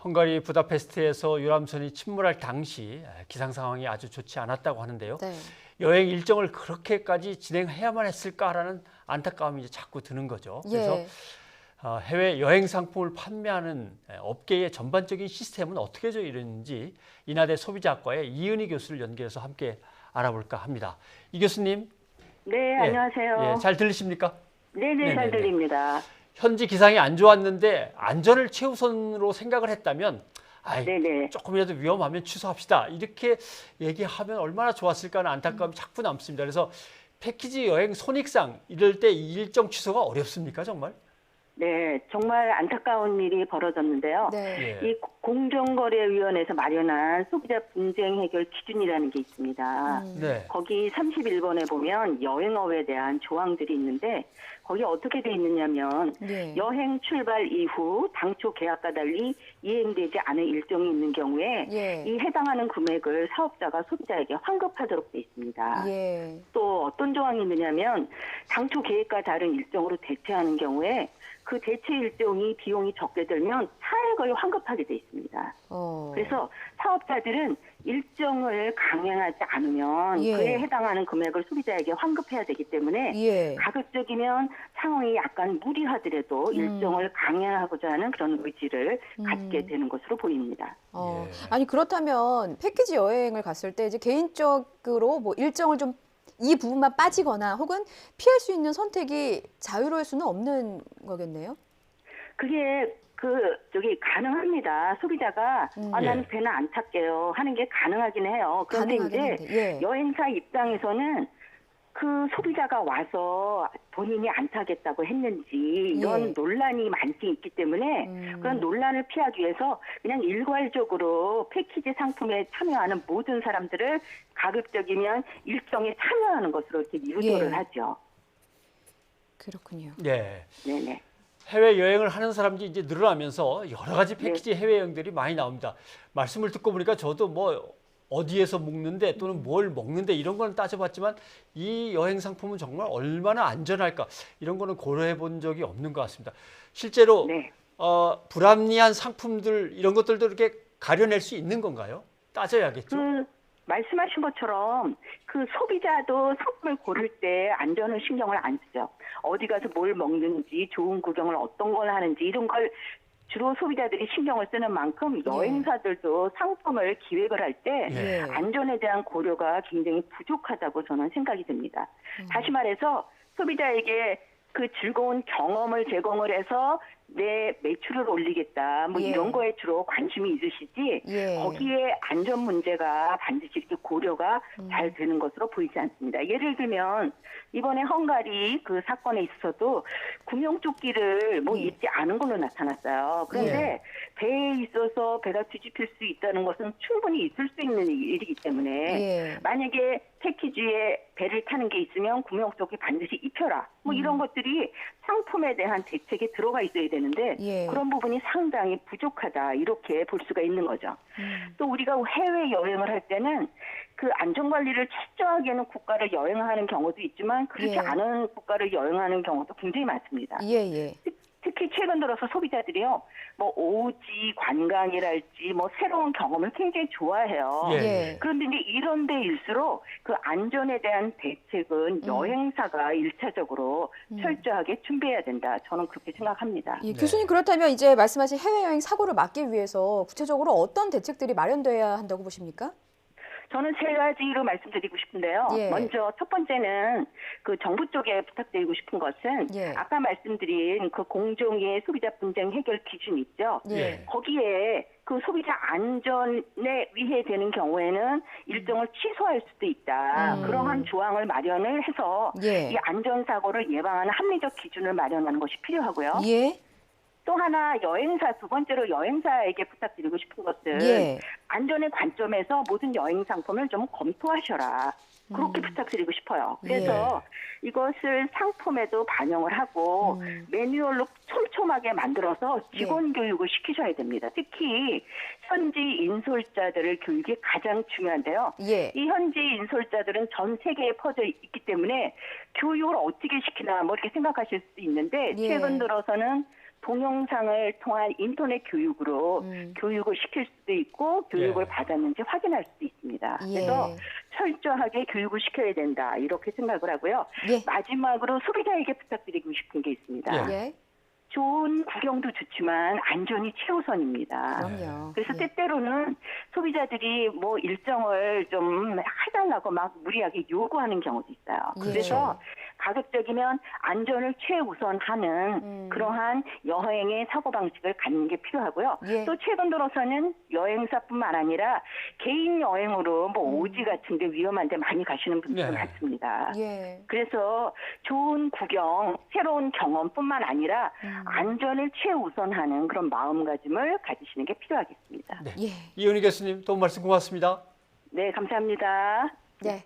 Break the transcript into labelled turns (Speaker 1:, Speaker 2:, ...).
Speaker 1: 헝가리 부다페스트에서 유람선이 침몰할 당시 기상 상황이 아주 좋지 않았다고 하는데요.
Speaker 2: 네.
Speaker 1: 여행 일정을 그렇게까지 진행해야만 했을까라는 안타까움이 이제 자꾸 드는 거죠. 그래서
Speaker 2: 예.
Speaker 1: 해외 여행 상품을 판매하는 업계의 전반적인 시스템은 어떻게 이루어지는지 인하대 소비자학과의 이은희 교수를 연결해서 함께 알아볼까 합니다. 이 교수님.
Speaker 3: 네, 안녕하세요.
Speaker 1: 잘 들리십니까?
Speaker 3: 네네, 잘 들립니다.
Speaker 1: 현지 기상이 안 좋았는데 안전을 최우선으로 생각을 했다면
Speaker 3: 네네.
Speaker 1: 조금이라도 위험하면 취소합시다. 이렇게 얘기하면 얼마나 좋았을까 하는 안타까움이 자꾸 남습니다. 그래서 패키지 여행 손익상 이럴 때 일정 취소가 어렵습니까, 정말?
Speaker 3: 네, 정말 안타까운 일이 벌어졌는데요.
Speaker 2: 네.
Speaker 1: 예.
Speaker 3: 이 공정거래위원회에서 마련한 소비자 분쟁 해결 기준이라는 게 있습니다.
Speaker 1: 네.
Speaker 3: 거기 31번에 보면 여행업에 대한 조항들이 있는데 거기 어떻게 돼 있느냐면
Speaker 2: 네.
Speaker 3: 여행 출발 이후 당초 계약과 달리 이행되지 않은 일정이 있는 경우에
Speaker 2: 예.
Speaker 3: 이 해당하는 금액을 사업자가 소비자에게 환급하도록 돼 있습니다.
Speaker 2: 예.
Speaker 3: 또 어떤 조항이 있느냐면 당초 계획과 다른 일정으로 대체하는 경우에 그 대체 일정이 비용이 적게 들면 차액을 환급하게 돼 있습니다. 그래서 사업자들은 일정을 강행하지 않으면
Speaker 2: 예.
Speaker 3: 그에 해당하는 금액을 소비자에게 환급해야 되기 때문에
Speaker 2: 예.
Speaker 3: 가급적이면 상황이 약간 무리하더라도 일정을 강행하고자 하는 그런 의지를 갖게 되는 것으로 보입니다.
Speaker 1: 예.
Speaker 2: 아니 그렇다면 패키지 여행을 갔을 때 이제 개인적으로 뭐 일정을 좀 이 부분만 빠지거나 혹은 피할 수 있는 선택이 자유로울 수는 없는 거겠네요.
Speaker 3: 그게 가능합니다. 소비자가 나는 배는 안 탈게요 하는 게 가능하긴 해요. 그런데
Speaker 2: 가능하긴
Speaker 3: 이제
Speaker 2: 한데, 예.
Speaker 3: 여행사 입장에서는 그 소비자가 와서 본인이 안 타겠다고 했는지 이런
Speaker 2: 예.
Speaker 3: 논란이 많이 있기 때문에 그런 논란을 피하기 위해서 그냥 일괄적으로 패키지 상품에 참여하는 모든 사람들을 가급적이면 일정에 참여하는 것으로 이렇게 유도를
Speaker 2: 예.
Speaker 3: 하죠.
Speaker 2: 그렇군요.
Speaker 1: 예.
Speaker 3: 네네.
Speaker 1: 해외 여행을 하는 사람들이 이제 늘어나면서 여러 가지 패키지 해외 여행들이 많이 나옵니다. 말씀을 듣고 보니까 저도 뭐 어디에서 묵는데 또는 뭘 먹는데 이런 거는 따져봤지만 이 여행 상품은 정말 얼마나 안전할까 이런 거는 고려해 본 적이 없는 것 같습니다. 실제로
Speaker 3: 네.
Speaker 1: 불합리한 상품들 이런 것들도 이렇게 가려낼 수 있는 건가요? 따져야겠죠.
Speaker 3: 말씀하신 것처럼 그 소비자도 상품을 고를 때 안전을 신경을 안 쓰죠. 어디 가서 뭘 먹는지, 좋은 구경을 어떤 걸 하는지 이런 걸 주로 소비자들이 신경을 쓰는 만큼 여행사들도 상품을 기획을 할 때
Speaker 1: 예.
Speaker 3: 안전에 대한 고려가 굉장히 부족하다고 저는 생각이 듭니다. 다시 말해서 소비자에게 그 즐거운 경험을 제공을 해서 내 매출을 올리겠다 뭐
Speaker 2: 예.
Speaker 3: 이런 거에 주로 관심이 있으시지
Speaker 2: 예.
Speaker 3: 거기에 안전 문제가 반드시 이렇게 고려가 잘 되는 것으로 보이지 않습니다. 예를 들면 이번에 헝가리 그 사건에 있어서도 구명조끼를 뭐 입지 않은 걸로 나타났어요. 그런데 배에 있어서 배가 뒤집힐 수 있다는 것은 충분히 있을 수 있는 일이기 때문에
Speaker 2: 예.
Speaker 3: 만약에 패키지에 배를 타는 게 있으면 구명조끼 반드시 입혀라. 뭐 이런 것들이 상품에 대한 대책에 들어가 있어야 되는데
Speaker 2: 예.
Speaker 3: 그런 부분이 상당히 부족하다 이렇게 볼 수가 있는 거죠. 또 우리가 해외 여행을 할 때는 그 안전관리를 철저하게 하는 국가를 여행하는 경우도 있지만 그렇지
Speaker 2: 예.
Speaker 3: 않은 국가를 여행하는 경우도 굉장히 많습니다.
Speaker 2: 예.
Speaker 3: 특히 최근 들어서 소비자들이요, 뭐 오지 관광이랄지 뭐 새로운 경험을 굉장히 좋아해요.
Speaker 2: 예.
Speaker 3: 그런데 이제 이런 데일수록 그 안전에 대한 대책은 여행사가 일차적으로 철저하게 준비해야 된다. 저는 그렇게 생각합니다.
Speaker 2: 예. 교수님 그렇다면 이제 말씀하신 해외여행 사고를 막기 위해서 구체적으로 어떤 대책들이 마련돼야 한다고 보십니까?
Speaker 3: 저는 세 가지로 말씀드리고 싶은데요.
Speaker 2: 예.
Speaker 3: 먼저 첫 번째는 그 정부 쪽에 부탁드리고 싶은 것은
Speaker 2: 예.
Speaker 3: 아까 말씀드린 그 공정의 소비자 분쟁 해결 기준 있죠.
Speaker 2: 예.
Speaker 3: 거기에 그 소비자 안전에 위해되는 경우에는 일정을 취소할 수도 있다. 그러한 조항을 마련을 해서
Speaker 2: 예.
Speaker 3: 이 안전사고를 예방하는 합리적 기준을 마련하는 것이 필요하고요.
Speaker 2: 예.
Speaker 3: 또 하나 두 번째로 여행사에게 부탁드리고 싶은 것은
Speaker 2: 예.
Speaker 3: 안전의 관점에서 모든 여행 상품을 좀 검토하셔라. 그렇게 부탁드리고 싶어요. 그래서 이것을 상품에도 반영을 하고 매뉴얼로 촘촘하게 만들어서 직원 교육을 시키셔야 됩니다. 특히 현지 인솔자들을 교육이 가장 중요한데요.
Speaker 2: 예.
Speaker 3: 이 현지 인솔자들은 전 세계에 퍼져 있기 때문에 교육을 어떻게 시키나 뭐 이렇게 생각하실 수도 있는데
Speaker 2: 예.
Speaker 3: 최근 들어서는 동영상을 통한 인터넷 교육으로 교육을 시킬 수도 있고 교육을
Speaker 1: 예.
Speaker 3: 받았는지 확인할 수도 있습니다.
Speaker 2: 예.
Speaker 3: 그래서 철저하게 교육을 시켜야 된다 이렇게 생각을 하고요.
Speaker 2: 예.
Speaker 3: 마지막으로 소비자에게 부탁드리고 싶은 게 있습니다.
Speaker 1: 예.
Speaker 2: 예.
Speaker 3: 좋은 구경도 좋지만 안전이 최우선입니다.
Speaker 2: 그럼요.
Speaker 3: 그래서
Speaker 2: 예.
Speaker 3: 때때로는 소비자들이 뭐 일정을 좀 해달라고 막 무리하게 요구하는 경우도 있어요.
Speaker 2: 예.
Speaker 3: 그래서 가급적이면 안전을 최우선하는 그러한 여행의 사고방식을 갖는 게 필요하고요.
Speaker 2: 예.
Speaker 3: 또 최근 들어서는 여행사뿐만 아니라 개인 여행으로 뭐 오지 같은데 위험한데 많이 가시는 분들도
Speaker 1: 네.
Speaker 3: 많습니다.
Speaker 2: 예.
Speaker 3: 그래서 좋은 구경, 새로운 경험뿐만 아니라 안전을 최우선하는 그런 마음가짐을 가지시는 게 필요하겠습니다.
Speaker 1: 네.
Speaker 2: 예.
Speaker 1: 이은희 교수님 도움 말씀 고맙습니다.
Speaker 3: 네, 감사합니다.
Speaker 2: 네.